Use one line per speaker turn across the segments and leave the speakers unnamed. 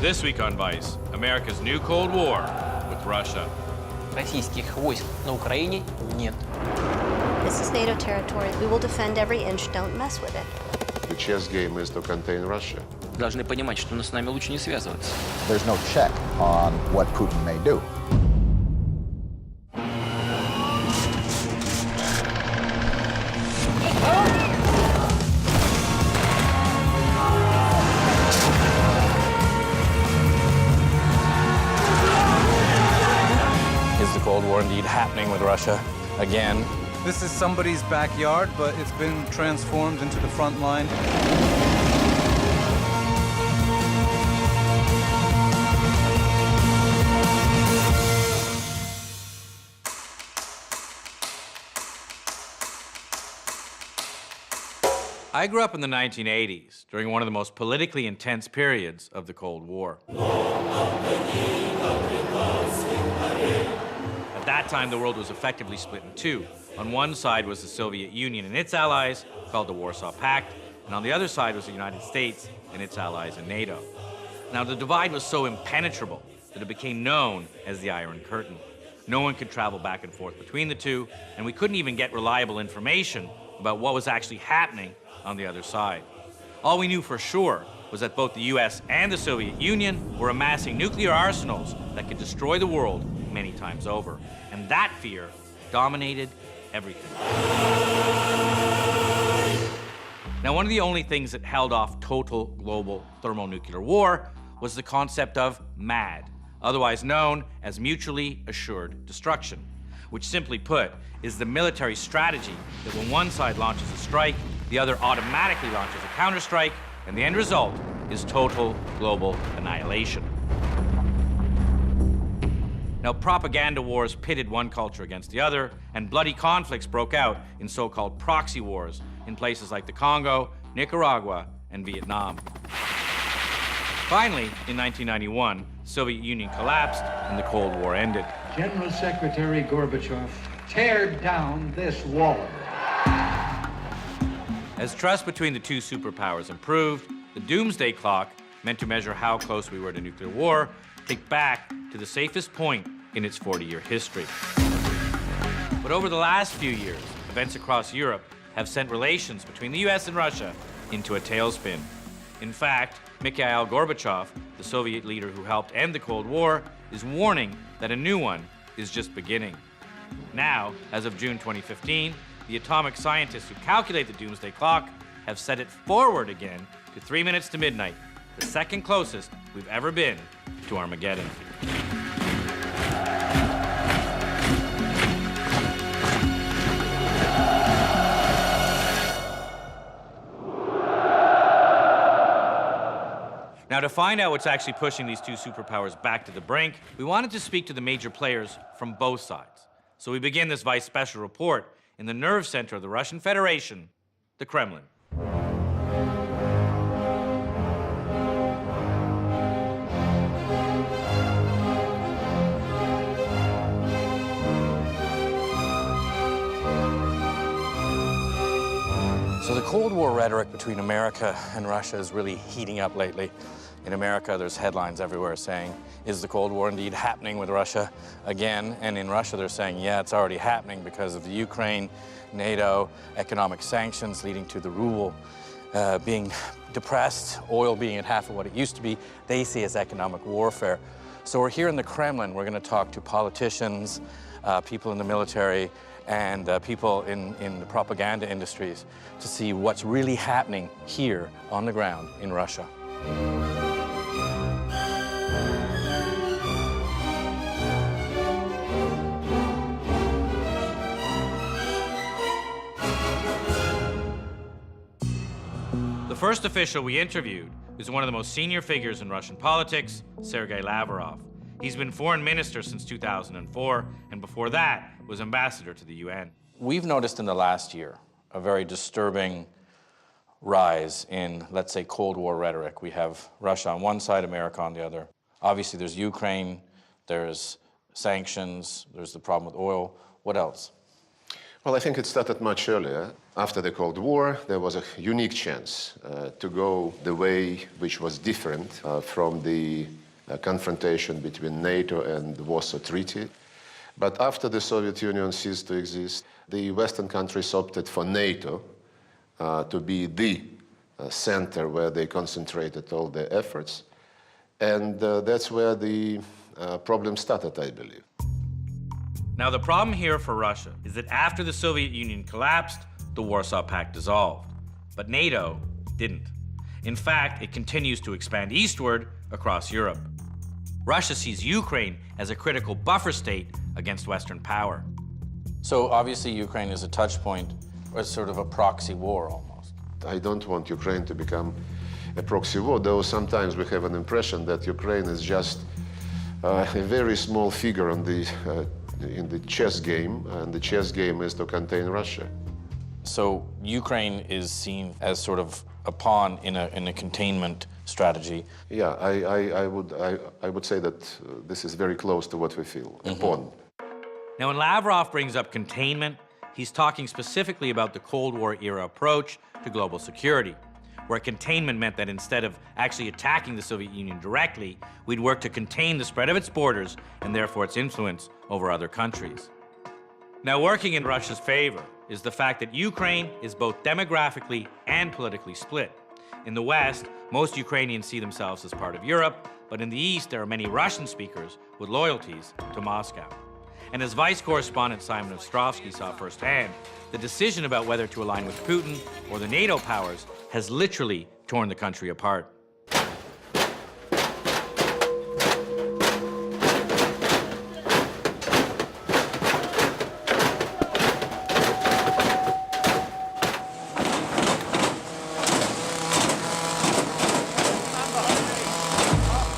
This week on Vice, America's new Cold War with Russia.
Российских войск на Украине нет.
This is NATO territory. We will defend every inch. Don't mess with it.
The chess game is to contain Russia.
Должны понимать, что с нами лучше не связываться.
There's no check on what Putin may do.
Is the Cold War indeed happening with Russia again?
This is somebody's backyard, but it's been transformed into the front line.
I grew up in the 1980s, during one of the most politically intense periods of the Cold War. At that time, the world was effectively split in two. On one side was the Soviet Union and its allies, called the Warsaw Pact, and on the other side was the United States and its allies in NATO. Now, the divide was so impenetrable that it became known as the Iron Curtain. No one could travel back and forth between the two, and we couldn't even get reliable information about what was actually happening on the other side. All we knew for sure was that both the US and the Soviet Union were amassing nuclear arsenals that could destroy the world many times over. And that fear dominated everything. Now, one of the only things that held off total global thermonuclear war was the concept of MAD, otherwise known as mutually assured destruction, which simply put is the military strategy that when one side launches a strike, the other automatically launches a counterstrike, and the end result is total global annihilation. Now, propaganda wars pitted one culture against the other, and bloody conflicts broke out in so-called proxy wars in places like the Congo, Nicaragua, and Vietnam. Finally, in 1991, the Soviet Union collapsed and the Cold War ended.
General Secretary Gorbachev, tear down this wall.
As trust between the two superpowers improved, the doomsday clock, meant to measure how close we were to nuclear war, ticked back to the safest point in its 40-year history. But over the last few years, events across Europe have sent relations between the US and Russia into a tailspin. In fact, Mikhail Gorbachev, the Soviet leader who helped end the Cold War, is warning that a new one is just beginning. Now, as of June 2015, the atomic scientists who calculate the doomsday clock have set it forward again to 3 minutes to midnight, the second closest we've ever been to Armageddon. Now, to find out what's actually pushing these two superpowers back to the brink, we wanted to speak to the major players from both sides. So we begin this Vice special report in the nerve center of the Russian Federation, the Kremlin. So the Cold War rhetoric between America and Russia is really heating up lately. In America, there's headlines everywhere saying, is the Cold War indeed happening with Russia again? And in Russia, they're saying, yeah, it's already happening because of the Ukraine, NATO, economic sanctions leading to the ruble being depressed, oil being at half of what it used to be. They see as economic warfare. So we're here in the Kremlin. We're going to talk to politicians, people in the military, and people in the propaganda industries to see what's really happening here on the ground in Russia. The first official we interviewed is one of the most senior figures in Russian politics, Sergei Lavrov. He's been foreign minister since 2004, and before that was ambassador to the UN. We've noticed in the last year a very disturbing rise in, let's say, Cold War rhetoric. We have Russia on one side, America on the other. Obviously, there's Ukraine, there's sanctions, there's the problem with oil. What else?
Well, I think it started much earlier. After the Cold War, there was a unique chance to go the way which was different from the confrontation between NATO and the Warsaw Treaty. But after the Soviet Union ceased to exist, the Western countries opted for NATO to be the center where they concentrated all their efforts. And that's where the problem started, I believe.
Now, the problem here for Russia is that after the Soviet Union collapsed, the Warsaw Pact dissolved. But NATO didn't. In fact, it continues to expand eastward across Europe. Russia sees Ukraine as a critical buffer state against Western power.
So obviously Ukraine is a touch point, or sort of a proxy war almost.
I don't want Ukraine to become a proxy war, though sometimes we have an impression that Ukraine is just a very small figure on in the chess game, and the chess game is to contain Russia.
So Ukraine is seen as sort of a pawn in a containment strategy.
Yeah, I would say that this is very close to what we feel, a pawn.
Now, when Lavrov brings up containment, he's talking specifically about the Cold War era approach to global security, where containment meant that instead of actually attacking the Soviet Union directly, we'd work to contain the spread of its borders and therefore its influence over other countries. Now, working in Russia's favor is the fact that Ukraine is both demographically and politically split. In the West, most Ukrainians see themselves as part of Europe, but in the East, there are many Russian speakers with loyalties to Moscow. And as vice correspondent Simon Ostrovsky saw firsthand, the decision about whether to align with Putin or the NATO powers has literally torn the country apart.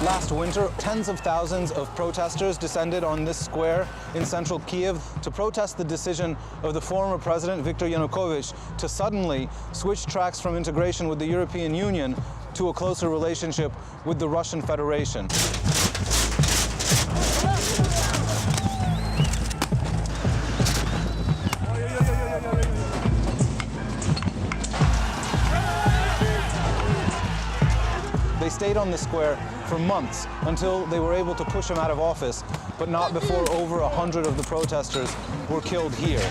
Last winter, tens of thousands of protesters descended on this square in central Kiev to protest the decision of the former president, Viktor Yanukovych, to suddenly switch tracks from integration with the European Union to a closer relationship with the Russian Federation. They stayed on the square for months until they were able to push him out of office, but not before over 100 of the protesters were killed here.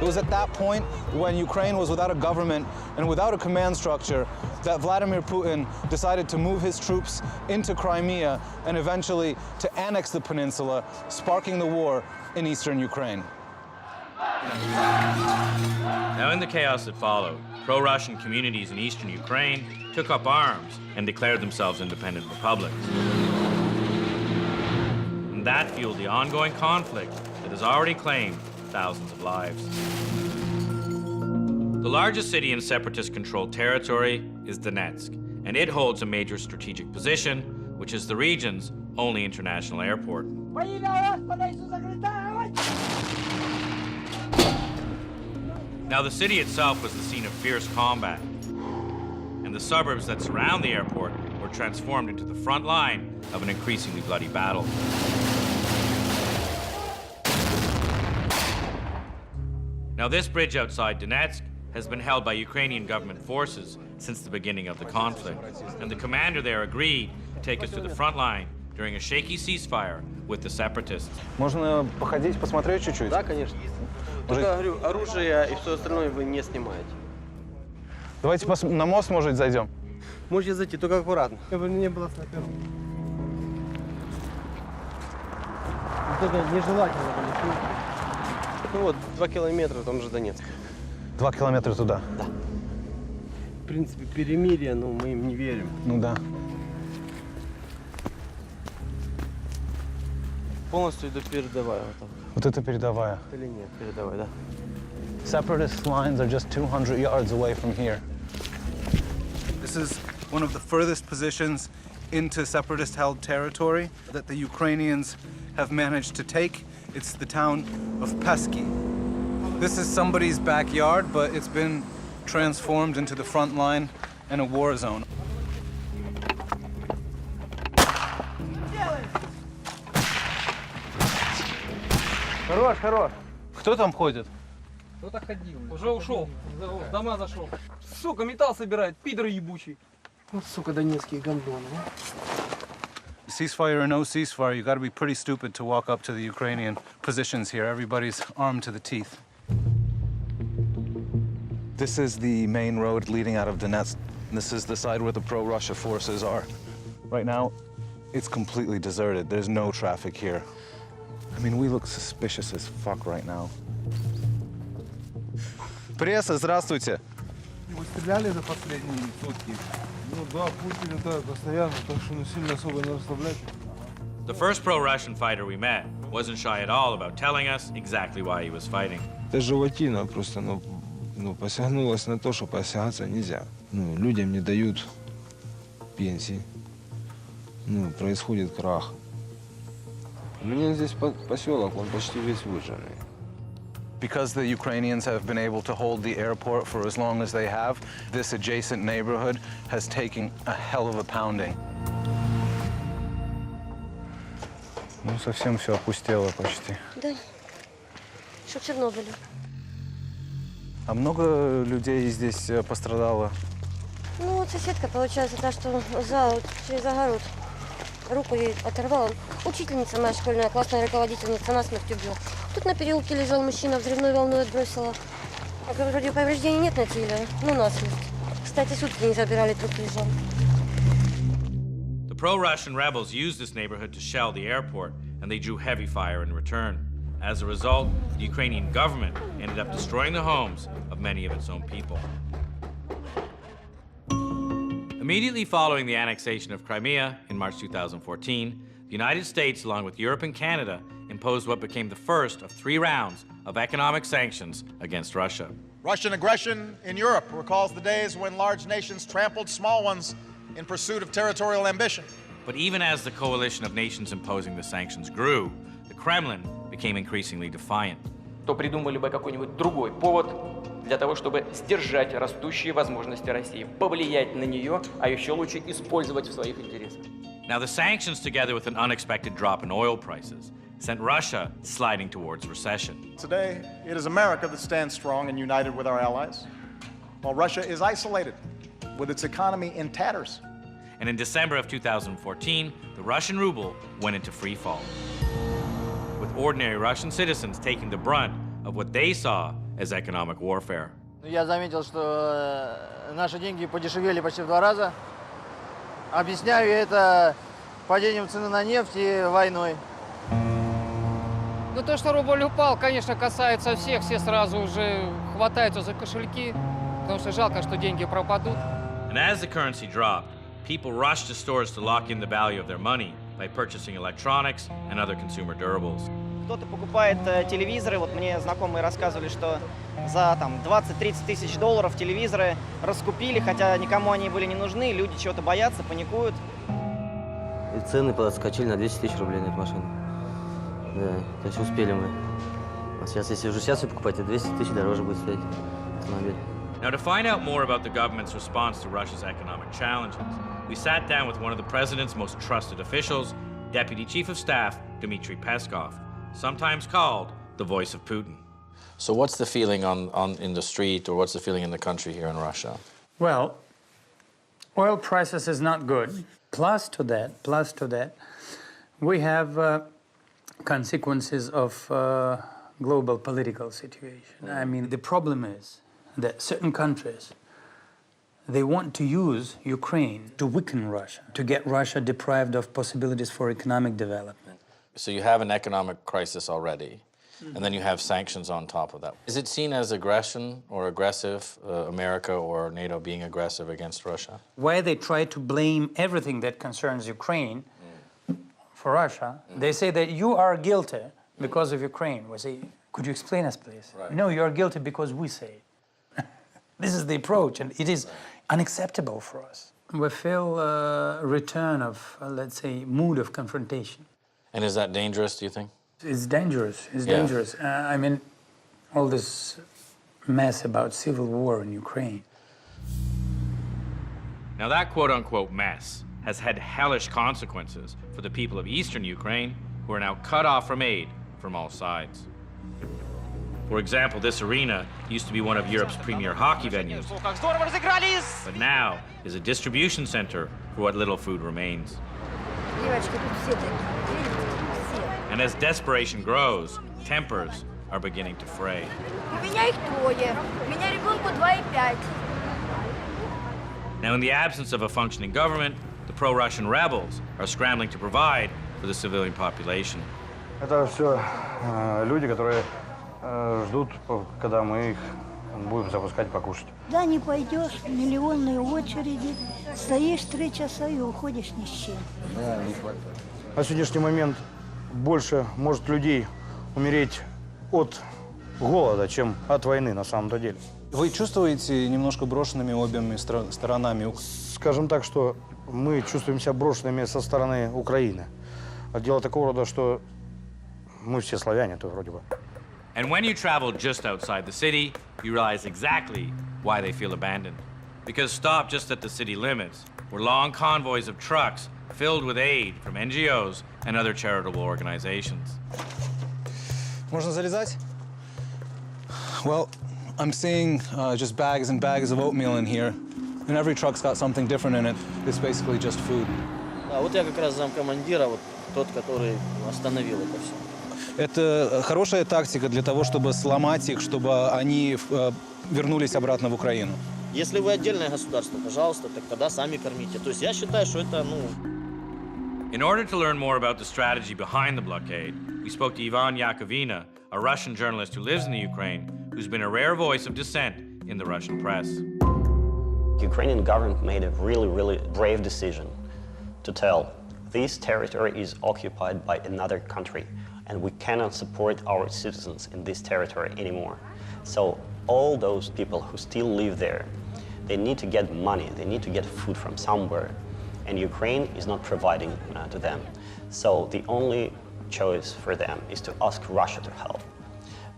It was at that point, when Ukraine was without a government and without a command structure, that Vladimir Putin decided to move his troops into Crimea and eventually to annex the peninsula, sparking the war in eastern Ukraine.
Now, in the chaos that followed, pro-Russian communities in eastern Ukraine took up arms and declared themselves independent republics. And that fueled the ongoing conflict that has already claimed thousands of lives. The largest city in separatist-controlled territory is Donetsk, and it holds a major strategic position, which is the region's only international airport. Now, the city itself was the scene of fierce combat, and the suburbs that surround the airport were transformed into the front line of an increasingly bloody battle. Now, this bridge outside Donetsk has been held by Ukrainian government forces since the beginning of the conflict, and the commander there agreed to take us to the front line during a shaky ceasefire with the separatists.
Можно походить, посмотреть чуть-чуть?
Да, конечно. Только, говорю, оружие и все остальное вы не снимаете.
Давайте на мост, может, зайдем.
Можете зайти, только аккуратно. Чтобы не было снайперов. Это нежелательно. Ну вот, 2 километра, там же Донецк.
2 километра туда?
Да. В принципе, перемирие, но мы им не верим.
Ну да.
Полностью иду передовая.
Вот это передовая.
Или нет, передовая, да.
Separatist lines are just 200 yards away from here. This is one of the furthest positions into separatist-held territory that the Ukrainians have managed to take. It's the town of Pesky. This is somebody's backyard, but it's been transformed into the front line and a war zone.
Хорош, хорош.
Кто там ходит?
Кто-то ходил. Уже ушел. В дома зашел. Сука, металл собирает, пидор ебучий. Вот, сука, донецкие гондоны.
Ceasefire or no ceasefire, you got to be pretty stupid to walk up to the Ukrainian positions here. Everybody's armed to the teeth. This is the main road leading out of Donetsk. This is the side where the pro-Russia forces are. Right now, it's completely deserted. There's no traffic here. I mean, we look suspicious as fuck right now. Пресса, здравствуйте.
Вы стреляли за последние сутки? Ну да, Путин летает постоянно, так что сильно особо не расслабляйтесь.
The first pro-Russian fighter we met wasn't shy at all about telling us exactly why he was fighting.
Это животина просто, посягнулась на то, что посягаться нельзя. Людям не дают пенсии. Происходит крах. У меня здесь поселок, он почти весь выжженный.
Because the Ukrainians have been able to hold the airport for as long as they have, this adjacent neighborhood has taken a hell of a pounding. Совсем все опустело почти.
Да. Что в Чернобыле?
А много людей здесь пострадало?
Ну, вот соседка, получается, та, что через огород. Руку ей оторвала. Учительница моя школьная, классная руководительница, насмерть убила. Тут на переулке лежал мужчина, взрывной волной отбросила. Вроде повреждений нет на теле, насмерть. Кстати, сутки не забирали, труп лежал.
The pro-Russian rebels used this neighborhood to shell the airport, and they drew heavy fire in return. As a result, the Ukrainian government ended up destroying the homes of many of its own people. Immediately following the annexation of Crimea in March 2014, the United States, along with Europe and Canada, imposed what became the first of 3 rounds of economic sanctions against Russia.
Russian aggression in Europe recalls the days when large nations trampled small ones in pursuit of territorial ambition.
But even as the coalition of nations imposing the sanctions grew, the Kremlin became increasingly defiant.
То придумали бы какой-нибудь другой повод для того, чтобы сдержать растущие возможности России, повлиять на нее, а еще лучше использовать в своих интересах.
Now, the sanctions, together with an unexpected drop in oil prices, sent Russia sliding towards recession.
Today, it is America that stands strong and united with our allies, while Russia is isolated with its economy in tatters.
And in December of 2014, the Russian ruble went into free fall, with ordinary Russian citizens taking the brunt of what they saw as economic warfare.
Я заметил, что наши деньги подешевели почти в 2 раза. Объясняю это падением цены на нефть и войной. Ну, то, что рубль упал, конечно, касается всех. Все сразу уже хватаются за кошельки, потому что жалко, что деньги пропадут.
And as the currency dropped, people rushed to stores to lock in the value of their money by purchasing electronics and other consumer durables.
Кто-то покупает телевизоры. Вот мне знакомые рассказывали, что за 20-30 тысяч долларов телевизоры раскупили, хотя никому они были не нужны, люди чего-то боятся, паникуют.
И цены подскочили на 200 тысяч рублей на эту машину. Да, то есть успели мы. А сейчас, если уже сейчас ее покупать, то 200 тысяч дороже будет стоить автомобиль.
Now, to find out more about the government's response to Russia's economic challenges, we sat down with one of the president's most trusted officials, Deputy Chief of Staff Dmitry Peskov, sometimes called the voice of Putin.
So what's the feeling in the street, or what's the feeling in the country here in Russia?
Well, oil prices is not good. Plus to that, we have consequences of global political situation. I mean, the problem is that certain countries, they want to use Ukraine to weaken Russia, to get Russia deprived of possibilities for economic development.
So you have an economic crisis already, and then you have sanctions on top of that. Is it seen as aggression or aggressive, America or NATO being aggressive against Russia?
Why they try to blame everything that concerns Ukraine for Russia, they say that you are guilty because of Ukraine. We say, could you explain us, please?
Right.
No, you are guilty because we say it. This is the approach, and it is unacceptable for us. We feel a return of, let's say, mood of confrontation.
And is that dangerous, do you think?
It's dangerous. It's dangerous. I mean, all this mess about civil war in Ukraine.
Now, that quote-unquote mess has had hellish consequences for the people of eastern Ukraine, who are now cut off from aid from all sides. For example, this arena used to be one of Europe's premier hockey venues, but now is a distribution center for what little food remains. And as desperation grows, tempers are beginning to fray. Now, in the absence of a functioning government, the pro-Russian rebels are scrambling to provide for the civilian population.
Это все люди, которые ждут, когда мы их будем запускать покушать.
Да, не пойдешь, миллионные очереди, стоишь 3 часа и уходишь ни с чем.
На сегодняшний момент больше может людей умереть от голода, чем от войны на самом-то деле.
Вы чувствуете немножко брошенными обеими сторонами?
Скажем так, что мы чувствуем себя брошенными со стороны Украины. Дело такого рода, что мы все славяне, то вроде бы.
And when you travel just outside the city, you realize exactly why they feel abandoned. Because stopped just at the city limits were long convoys of trucks filled with aid from NGOs and other charitable organizations.
Можно залезать? Well, I'm seeing just bags and bags of oatmeal in here, and every truck's got something different in it. It's basically just food.
А вот я как раз замкомандира, вот тот, который остановил это все.
Это хорошая тактика для того, чтобы сломать их, чтобы они вернулись обратно в Украину.
Если вы отдельное государство, пожалуйста, так тогда сами кормите. То есть я считаю, что это,
In order to learn more about the strategy behind the blockade, we spoke to Ivan Yakovina, a Russian journalist who lives in the Ukraine, who's been a rare voice of dissent in the Russian press.
The Ukrainian government made a really brave decision to tell this territory is occupied by another country, and we cannot support our citizens in this territory anymore. So all those people who still live there, they need to get money, they need to get food from somewhere, and Ukraine is not providing to them. So the only choice for them is to ask Russia to help.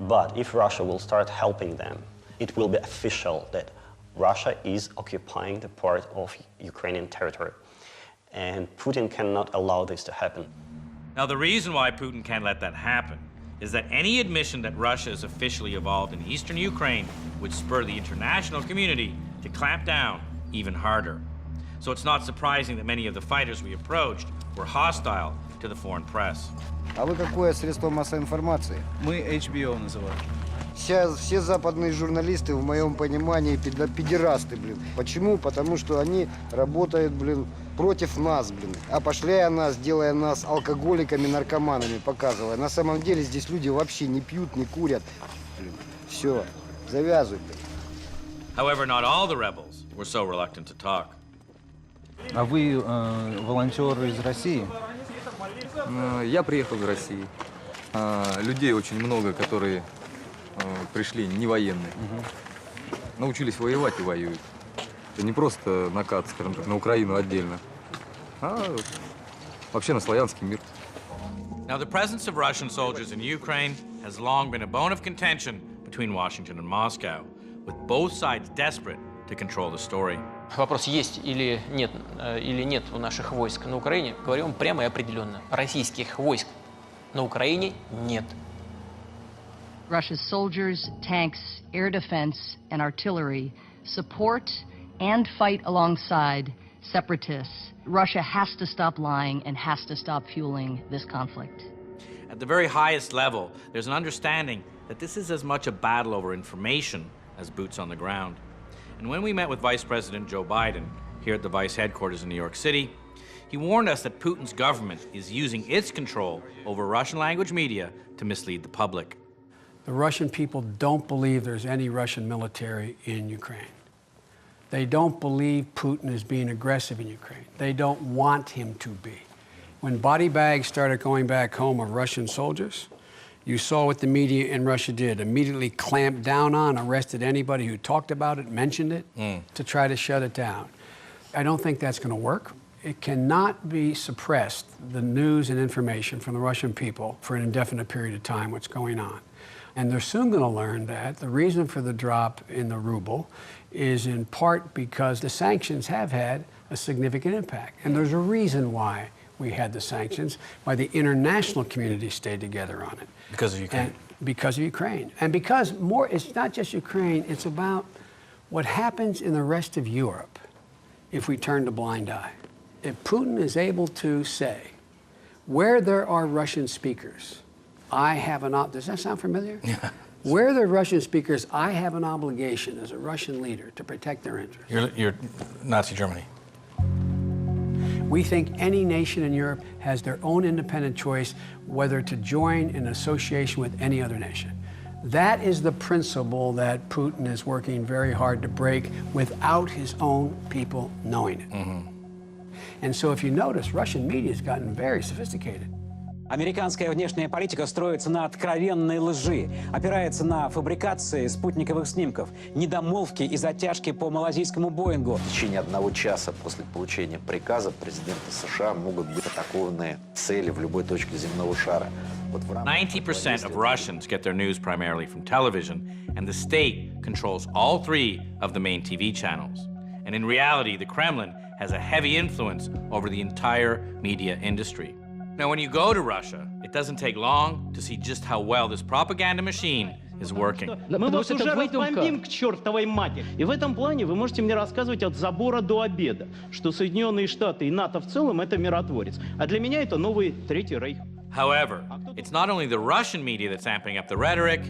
But if Russia will start helping them, it will be official that Russia is occupying the part of Ukrainian territory. And Putin cannot allow this to happen.
Now, the reason why Putin can't let that happen is that any admission that Russia is officially involved in eastern Ukraine would spur the international community to clamp down even harder. So it's not surprising that many of the fighters we approached were hostile to the foreign press.
А вы какое средство массовой информации?
Мы HBO называем.
Все западные журналисты, в моем понимании, педерасты, блин. Почему? Потому что они работают, блин, против нас, блин. Опошляя нас, делая нас алкоголиками, наркоманами, показывая. На самом деле здесь люди вообще не пьют, не курят. Блин. Все, завязывай, блин.
However, not all the rebels were so reluctant to talk.
А вы волонтер из России?
Я приехал из России. Людей очень много, которые пришли не военные. Научились воевать и воюют. Это не просто накат, скажем так, на Украину отдельно, а вообще на славянский мир.
Now, the presence of Russian soldiers in Ukraine has long been a bone of contention between Washington and Moscow, with both sides desperate to control the story.
Вопрос, есть или нет у наших войск на Украине, говорим прямо и определенно. Российских войск на Украине нет.
Russia's soldiers, tanks, air defense, and artillery support and fight alongside separatists. Russia has to stop lying and has to stop fueling this conflict.
At the very highest level, there's an understanding that this is as much a battle over information as boots on the ground. And when we met with Vice President Joe Biden here at the Vice headquarters in New York City, he warned us that Putin's government is using its control over Russian language media to mislead the public.
The Russian people don't believe there's any Russian military in Ukraine. They don't believe Putin is being aggressive in Ukraine. They don't want him to be. When body bags started going back home of Russian soldiers, you saw what the media in Russia did. Immediately clamped down on, arrested anybody who talked about it, mentioned it, to try to shut it down. I don't think that's going to work. It cannot be suppressed, the news and information from the Russian people for an indefinite period of time, what's going on. And they're soon going to learn that the reason for the drop in the ruble is in part because the sanctions have had a significant impact. And there's a reason why we had the sanctions, why the international community stayed together on it.
Because of Ukraine.
because of Ukraine. And because it's not just Ukraine, it's about what happens in the rest of Europe if we turn a blind eye. If Putin is able to say, where there are Russian speakers, does that sound familiar?
Yeah.
Where there are Russian speakers, I have an obligation as a Russian leader to protect their interests.
You're Nazi Germany.
We think any nation in Europe has their own independent choice whether to join an association with any other nation. That is the principle that Putin is working very hard to break without his own people knowing it.
Mm-hmm.
And so if you notice, Russian media has gotten very sophisticated.
Американская внешняя политика строится на откровенной лжи, опирается на фабрикации спутниковых снимков, недомолвки и затяжки по малазийскому Боингу.
В течение 1 часа после получения приказа президента США могут быть атакованы цели в любой точке земного шара.
90% of Russians get their news primarily from television, and the state controls all 3 of the main TV channels. And in reality, the Kremlin has a heavy influence over the entire media industry. Now, when you go to Russia, it doesn't take long to see just how well this propaganda machine is working.
Мы вас уже разбомбим к чертовой матери. И в этом плане вы можете мне рассказывать от забора до обеда, что Соединенные Штаты и НАТО в целом — это миротворец. А для меня это новый Третий Рейх.
However, it's not only the Russian media that's amping up the rhetoric,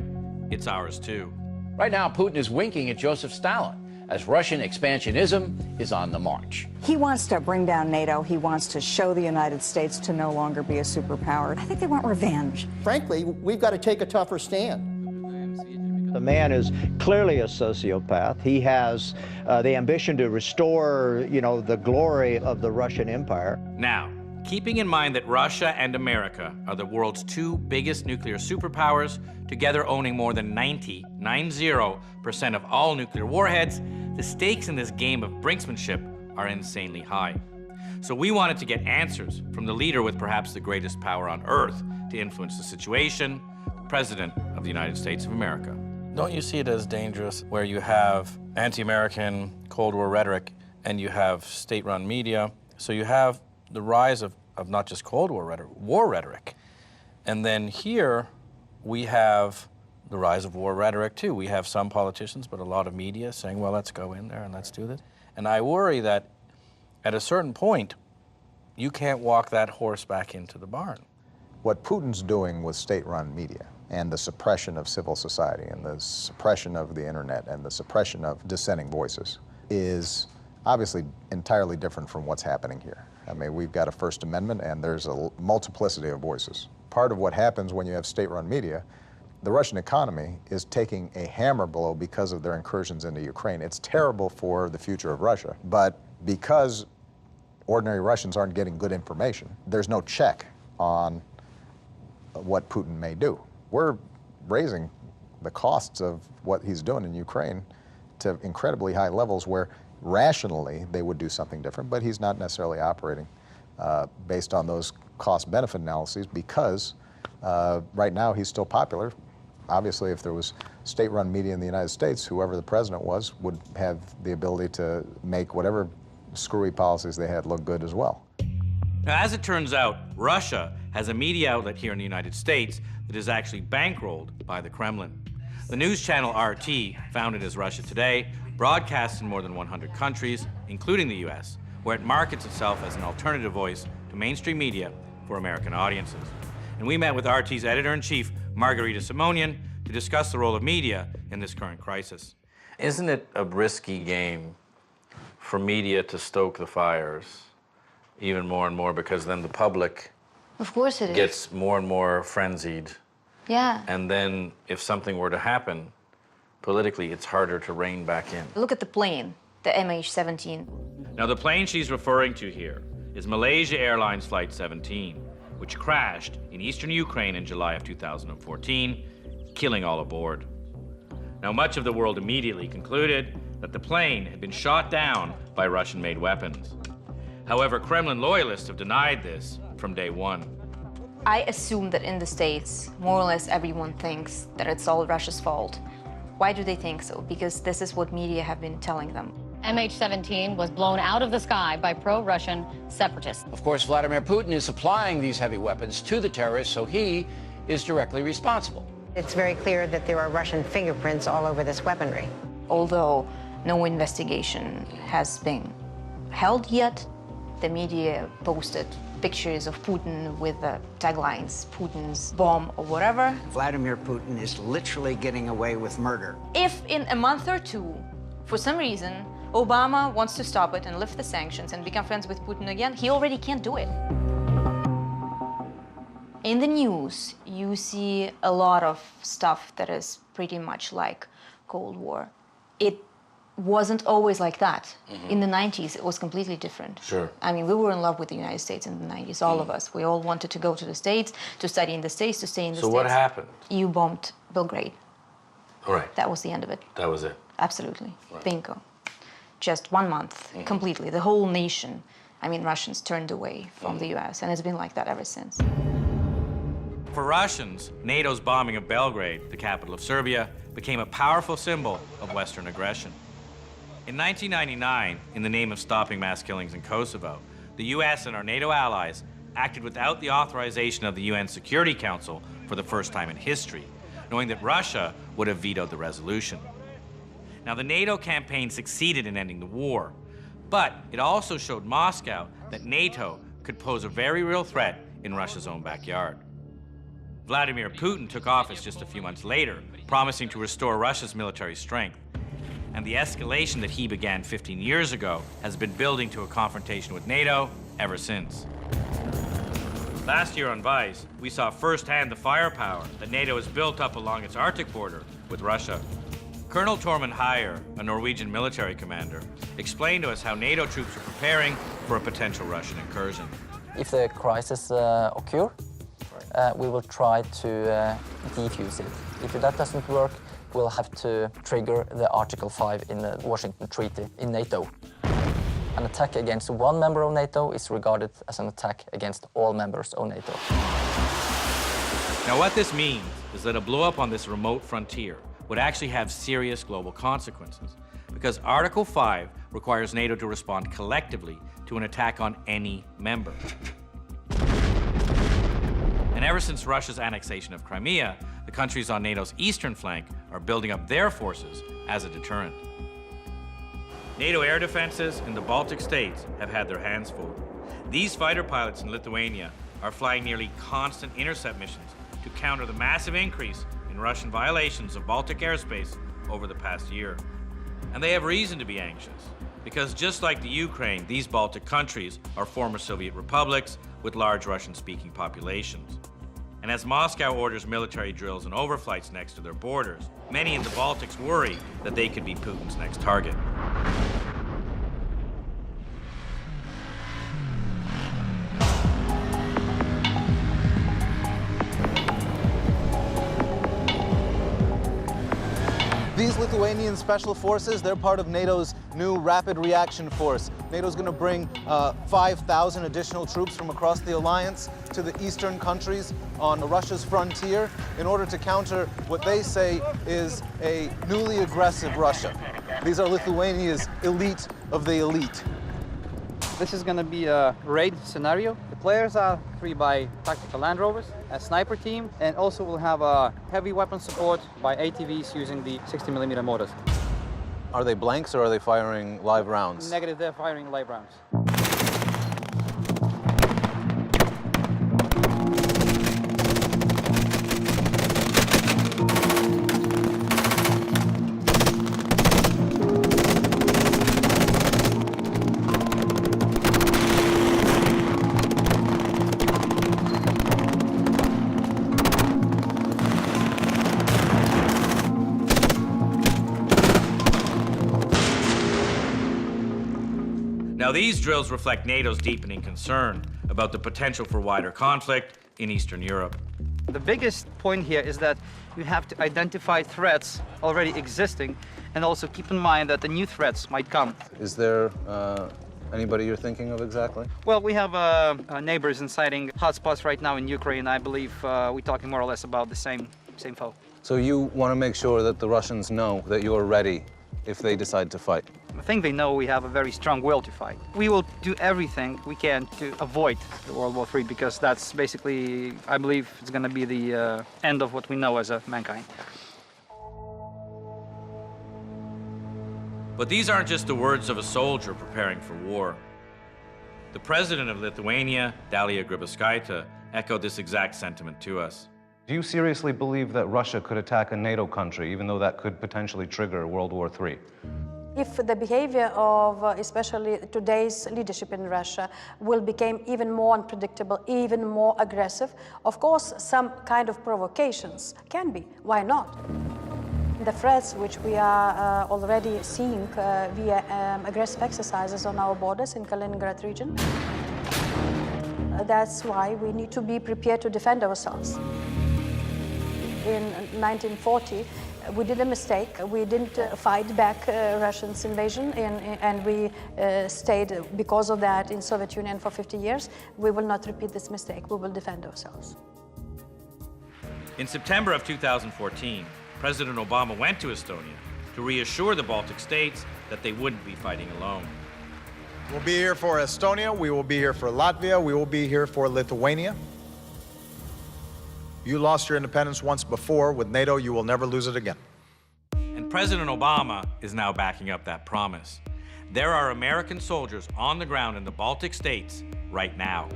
it's ours too.
Right now, Putin is winking at Joseph Stalin as Russian expansionism is on the march.
He wants to bring down NATO. He wants to show the United States to no longer be a superpower. I think they want revenge.
Frankly, we've got to take a tougher stand.
The man is clearly a sociopath. He has the ambition to restore, the glory of the Russian Empire.
Now, keeping in mind that Russia and America are the world's 2 biggest nuclear superpowers, together owning more than 90% of all nuclear warheads, the stakes in this game of brinksmanship are insanely high. So we wanted to get answers from the leader with perhaps the greatest power on earth to influence the situation, the President of the United States of America.
Don't you see it as dangerous where you have anti-American Cold War rhetoric and you have state-run media? So you have the rise of not just Cold War rhetoric. And then here we have the rise of war rhetoric too. We have some politicians, but a lot of media saying, well, let's go in there and let's do this. And I worry that at a certain point, you can't walk that horse back into the barn.
What Putin's doing with state-run media and the suppression of civil society and the suppression of the internet and the suppression of dissenting voices is obviously entirely different from what's happening here. I mean, we've got a First Amendment and there's a multiplicity of voices. Part of what happens when you have state-run media, the Russian economy is taking a hammer blow because of their incursions into Ukraine. It's terrible for the future of Russia, but because ordinary Russians aren't getting good information, there's no check on what Putin may do. We're raising the costs of what he's doing in Ukraine to incredibly high levels where rationally they would do something different, but he's not necessarily operating based on those cost-benefit analyses because right now he's still popular. Obviously, if there was state-run media in the United States, whoever the president was would have the ability to make whatever screwy policies they had look good as well.
Now, as it turns out, Russia has a media outlet here in the United States that is actually bankrolled by the Kremlin. The news channel RT, founded as Russia Today, broadcasts in more than 100 countries, including the US, where it markets itself as an alternative voice to mainstream media for American audiences. And we met with RT's editor-in-chief, Margarita Simonian, to discuss the role of media in this current crisis.
Isn't it a risky game for media to stoke the fires even more and more because then the public
Of course it is.
gets more and more frenzied?
Yeah.
And then if something were to happen politically, it's harder to rein back in.
Look at the plane, the MH17.
Now, the plane she's referring to here is Malaysia Airlines Flight 17, which crashed in eastern Ukraine in July of 2014, killing all aboard. Now, much of the world immediately concluded that the plane had been shot down by Russian-made weapons. However, Kremlin loyalists have denied this from day one.
I assume that in the States, more or less everyone thinks that it's all Russia's fault. Why do they think so? Because this is what media have been telling them.
MH17 was blown out of the sky by pro-Russian separatists.
Of course, Vladimir Putin is supplying these heavy weapons to the terrorists, so he is directly responsible.
It's very clear that there are Russian fingerprints all over this weaponry.
Although no investigation has been held yet, the media posted pictures of Putin with the taglines, Putin's bomb or whatever.
Vladimir Putin is literally getting away with murder.
If in a month or two, for some reason, Obama wants to stop it and lift the sanctions and become friends with Putin again, he already can't do it. In the news, you see a lot of stuff that is pretty much like Cold War. It wasn't always like that. In the 90s, it was completely different.
Sure.
I mean, we were in love with the United States in the 90s, all of us. We all wanted to go to the States, to study in the States, to stay in the States.
So what happened?
You bombed Belgrade.
All right.
That was the end of it.
That was it.
Absolutely.
Right.
Bingo. Just 1 month, completely. The whole nation, I mean, Russians turned away from the US, and it's been like that ever since.
For Russians, NATO's bombing of Belgrade, the capital of Serbia, became a powerful symbol of Western aggression. In 1999, in the name of stopping mass killings in Kosovo, the US and our NATO allies acted without the authorization of the UN Security Council for the first time in history, knowing that Russia would have vetoed the resolution. Now, the NATO campaign succeeded in ending the war, but it also showed Moscow that NATO could pose a very real threat in Russia's own backyard. Vladimir Putin took office just a few months later, promising to restore Russia's military strength. And the escalation that he began 15 years ago has been building to a confrontation with NATO ever since. Last year on Vice, we saw firsthand the firepower that NATO has built up along its Arctic border with Russia. Colonel Tormund Heier, a Norwegian military commander, explained to us how NATO troops are preparing for a potential Russian incursion.
If the crisis occurs, we will try to defuse it. If that doesn't work, we'll have to trigger the Article 5 in the Washington Treaty in NATO. An attack against one member of NATO is regarded as an attack against all members of NATO.
Now, what this means is that a blow-up on this remote frontier would actually have serious global consequences, because Article 5 requires NATO to respond collectively to an attack on any member. And ever since Russia's annexation of Crimea, the countries on NATO's eastern flank are building up their forces as a deterrent. NATO air defenses in the Baltic states have had their hands full. These fighter pilots in Lithuania are flying nearly constant intercept missions to counter the massive increase in Russian violations of Baltic airspace over the past year. And they have reason to be anxious, because just like the Ukraine, these Baltic countries are former Soviet republics with large Russian-speaking populations. And as Moscow orders military drills and overflights next to their borders, many in the Baltics worry that they could be Putin's next target.
These Lithuanian special forces, they're part of NATO's new rapid reaction force. NATO's going to bring 5,000 additional troops from across the alliance to the eastern countries on Russia's frontier in order to counter what they say is a newly aggressive Russia. These are Lithuania's elite of the elite.
This is going to be a raid scenario. The players are 3 by tactical Land Rovers, a sniper team, and also we'll have a heavy weapon support by ATVs using the 60mm mortars.
Are they blanks or are they firing live rounds?
Negative, they're firing live rounds.
Now, these drills reflect NATO's deepening concern about the potential for wider conflict in Eastern Europe.
The biggest point here is that you have to identify threats already existing and also keep in mind that the new threats might come.
Is there anybody you're thinking of exactly?
Well, we have neighbors inciting hotspots right now in Ukraine. I believe we're talking more or less about the same foe.
So you want to make sure that the Russians know that you're ready
if they decide to fight?
I think they know we have a very strong will to fight. We will do everything we can to avoid World War III, because that's basically, I believe, it's going to be the end of what we know as mankind.
But these aren't just the words of a soldier preparing for war. The president of Lithuania, Dalia Grybauskaitė, echoed this exact sentiment to us.
Do you seriously believe that Russia could attack a NATO country, even though that could potentially trigger World War III?
If the behavior of especially today's leadership in Russia will become even more unpredictable, even more aggressive, of course, some kind of provocations can be. Why not? The threats which we are already seeing via aggressive exercises on our borders in Kaliningrad region, that's why we need to be prepared to defend ourselves. In 1940, we did a mistake. We didn't fight back Russians' invasion, and we stayed because of that in Soviet Union for 50 years. We will not repeat this mistake. We will defend ourselves.
In September of 2014, President Obama went to Estonia to reassure the Baltic states that they wouldn't be fighting alone.
We'll be here for Estonia, we will be here for Latvia, we will be here for Lithuania. You lost your independence once before. With NATO, you will never lose it again.
And President Obama is now backing up that promise. There are American soldiers on the ground in the Baltic states right now.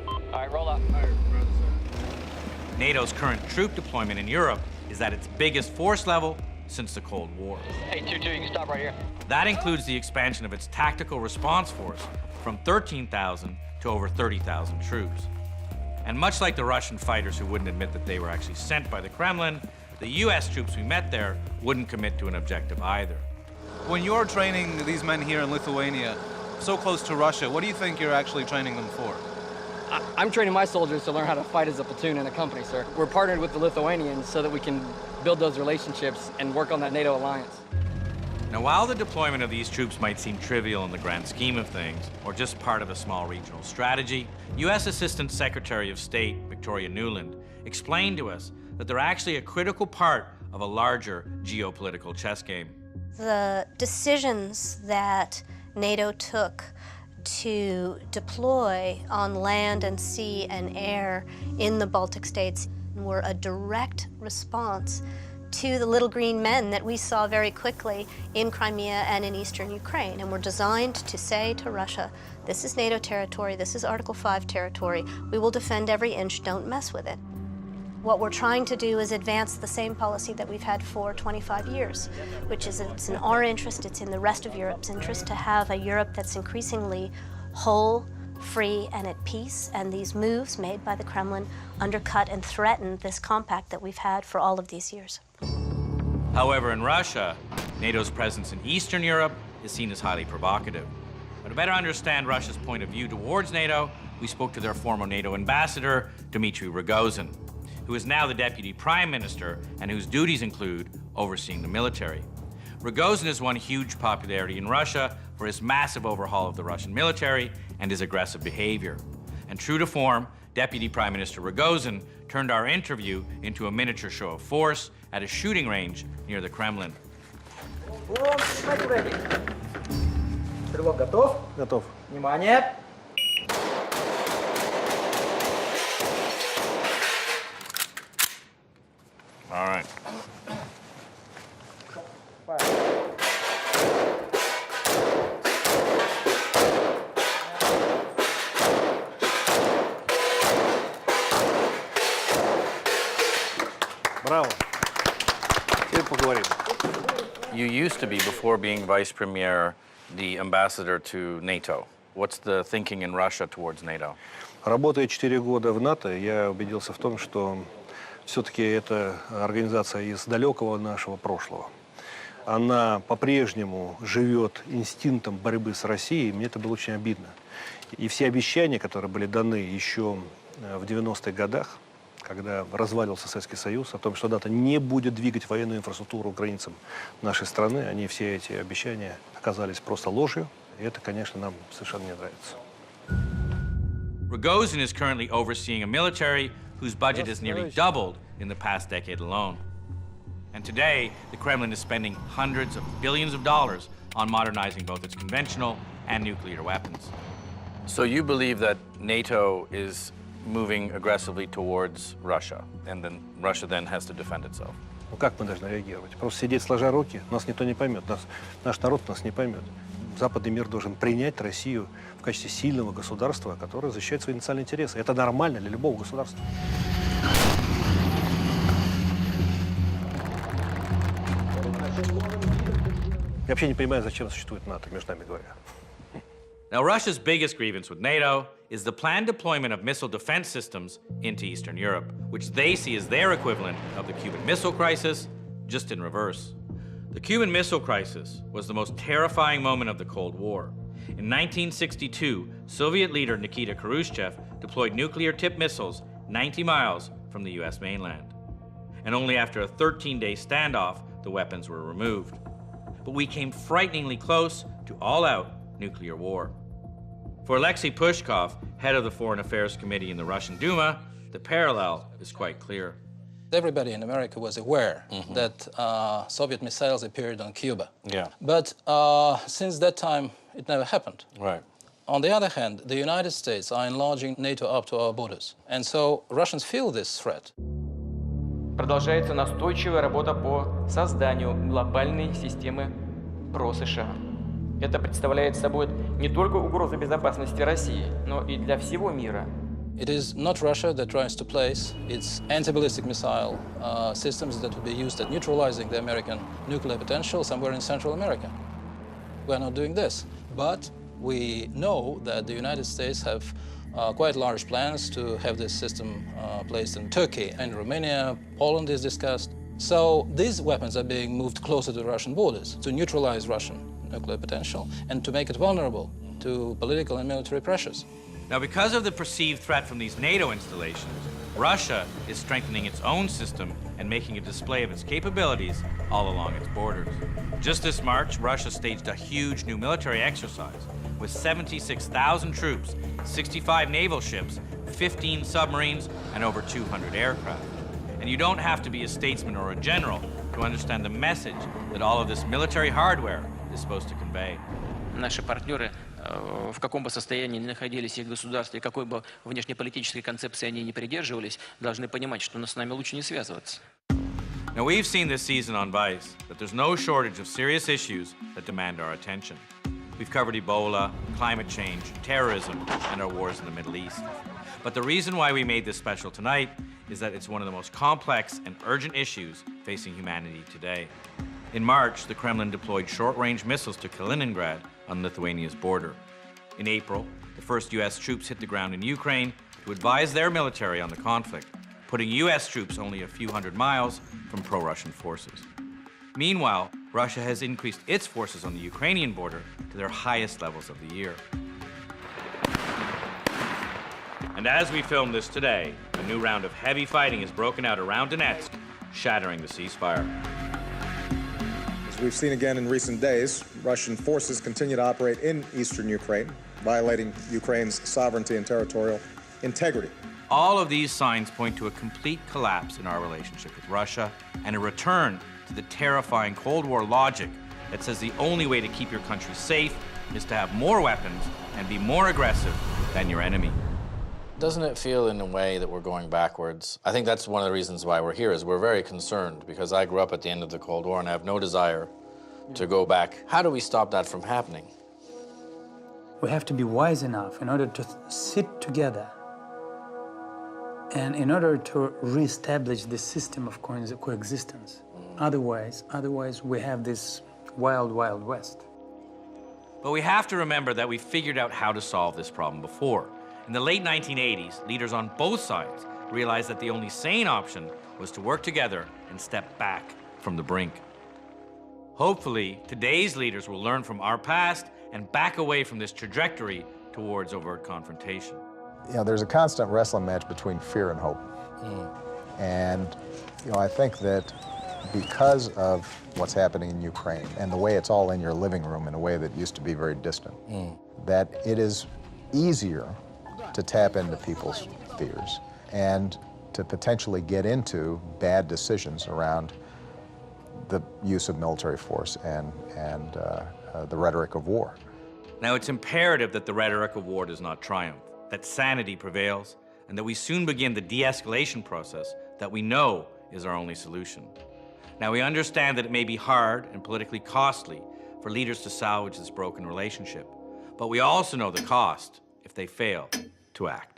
All right, roll up.
NATO's current troop deployment in Europe is at its biggest force level since the Cold War.
Hey, 2-2, you can stop right here.
That includes the expansion of its tactical response force from 13,000 to over 30,000 troops. And much like the Russian fighters who wouldn't admit that they were actually sent by the Kremlin, the US troops we met there wouldn't commit to an objective either.
When you're training these men here in Lithuania, so close to Russia, what do you think you're actually training them for?
I'm training my soldiers to learn how to fight as a platoon in a company, sir. We're partnered with the Lithuanians so that we can build those relationships and work on that NATO alliance.
Now, while the deployment of these troops might seem trivial in the grand scheme of things, or just part of a small regional strategy, U.S. Assistant Secretary of State Victoria Nuland explained to us that they're actually a critical part of a larger geopolitical chess game.
The decisions that NATO took to deploy on land and sea and air in the Baltic states were a direct response to the little green men that we saw very quickly in Crimea and in eastern Ukraine, and were designed to say to Russia, this is NATO territory, this is Article 5 territory, we will defend every inch, don't mess with it. What we're trying to do is advance the same policy that we've had for 25 years, which is it's in our interest, it's in the rest of Europe's interest to have a Europe that's increasingly whole, free, and at peace, and these moves made by the Kremlin undercut and threaten this compact that we've had for all of these years.
However, in Russia, NATO's presence in Eastern Europe is seen as highly provocative. But to better understand Russia's point of view towards NATO, we spoke to their former NATO ambassador, Dmitry Rogozin, who is now the Deputy Prime Minister and whose duties include overseeing the military. Rogozin has won huge popularity in Russia for his massive overhaul of the Russian military and his aggressive behavior. And true to form, Deputy Prime Minister Rogozin turned our interview into a miniature show of force at a shooting range near the Kremlin.
Стрелок готов?
Готов.
Внимание!
All right.
Браво. Теперь поговорим.
You used to be, before being vice premier, the ambassador to NATO. What's the thinking in Russia towards NATO?
Работая 4 года в НАТО, я убедился в том, что все-таки это организация из далекого нашего прошлого. Она по-прежнему живет инстинктом борьбы с Россией, и мне это было очень обидно. И все обещания, которые были даны еще в 90-х годах, когда развалился Советский Союз, о том, что НАТО не будет двигать военную инфраструктуру границам нашей страны, они все эти обещания оказались просто ложью, и это, конечно, нам совершенно не нравится.
Rogozin is currently overseeing a military whose budget has nearly doubled in the past decade alone. And today, the Kremlin is spending hundreds of billions of dollars on modernizing both its conventional and nuclear weapons.
So you believe that NATO is moving aggressively towards Russia, and then Russia then has to defend itself?
Ну как мы должны реагировать? Просто сидеть сложа руки? Нас никто не поймет, наш народ нас не поймет. Западный мир должен принять Россию в качестве сильного государства, которое защищает свои национальные интересы. Это нормально для любого государства. Я вообще не понимаю, зачем существует НАТО, между нами говоря.
Now, Russia's biggest grievance with NATO is the planned deployment of missile defense systems into Eastern Europe, which they see as their equivalent of the Cuban Missile Crisis, just in reverse. The Cuban Missile Crisis was the most terrifying moment of the Cold War. In 1962, Soviet leader Nikita Khrushchev deployed nuclear-tipped missiles 90 miles from the US mainland. And only after a 13-day standoff, the weapons were removed. But we came frighteningly close to all-out nuclear war. For Alexei Pushkov, head of the Foreign Affairs Committee in the Russian Duma, the parallel is quite clear.
Everybody in America was aware that Soviet missiles appeared on Cuba.
Yeah.
But since that time, it never happened.
Right.
On the other hand, the United States are enlarging NATO up to our borders. And so Russians feel this threat.
Продолжается настойчивая работа по созданию глобальной системы про-США. Это представляет собой не только угрозу безопасности России, но и для всего мира.
It is not Russia that tries to place its anti-ballistic missile systems that would be used at neutralizing the American nuclear potential somewhere in Central America. We are not doing this. But we know that the United States have quite large plans to have this system placed in Turkey and Romania. Poland is discussed. So these weapons are being moved closer to Russian borders to neutralize Russian nuclear potential and to make it vulnerable to political and military pressures.
Now, because of the perceived threat from these NATO installations, Russia is strengthening its own system and making a display of its capabilities all along its borders. Just this March, Russia staged a huge new military exercise with 76,000 troops, 65 naval ships, 15 submarines, and over 200 aircraft. And you don't have to be a statesman or a general to understand the message that all of this military hardware is supposed to convey.
Наши партнеры, в каком бы состоянии ни находились их государства и какой бы внешнеполитической концепции они не придерживались, должны понимать, что с нами лучше не связываться.
Now, we've seen this season on Vice that there's no shortage of serious issues that demand our attention. We've covered Ebola, climate change, terrorism, and our wars in the Middle East. But the reason why we made this special tonight is that it's one of the most complex and urgent issues facing humanity today. In March, the Kremlin deployed short-range missiles to Kaliningrad on Lithuania's border. In April, the first U.S. troops hit the ground in Ukraine to advise their military on the conflict, putting U.S. troops only a few hundred miles from pro-Russian forces. Meanwhile, Russia has increased its forces on the Ukrainian border to their highest levels of the year. And as we film this today, a new round of heavy fighting has broken out around Donetsk, shattering the ceasefire.
As we've seen again in recent days, Russian forces continue to operate in eastern Ukraine, violating Ukraine's sovereignty and territorial integrity.
All of these signs point to a complete collapse in our relationship with Russia and a return to the terrifying Cold War logic that says the only way to keep your country safe is to have more weapons and be more aggressive than your enemy.
Doesn't it feel in a way that we're going backwards? I think that's one of the reasons why we're here, is we're very concerned because I grew up at the end of the Cold War and I have no desire to go back. How do we stop that from happening?
We have to be wise enough in order to sit together and in order to reestablish this system of coexistence. Otherwise we have this wild, wild west.
But we have to remember that we figured out how to solve this problem before. In the late 1980s, leaders on both sides realized that the only sane option was to work together and step back from the brink. Hopefully, today's leaders will learn from our past and back away from this trajectory towards overt confrontation.
You know, there's a constant wrestling match between fear and hope. And, you know, I think that because of what's happening in Ukraine and the way it's all in your living room in a way that used to be very distant, that it is easier to tap into people's fears and to potentially get into bad decisions around the use of military force and the rhetoric of war.
Now, it's imperative that the rhetoric of war does not triumph, that sanity prevails, and that we soon begin the de-escalation process that we know is our only solution. Now, we understand that it may be hard and politically costly for leaders to salvage this broken relationship, but we also know the cost if they fail to act.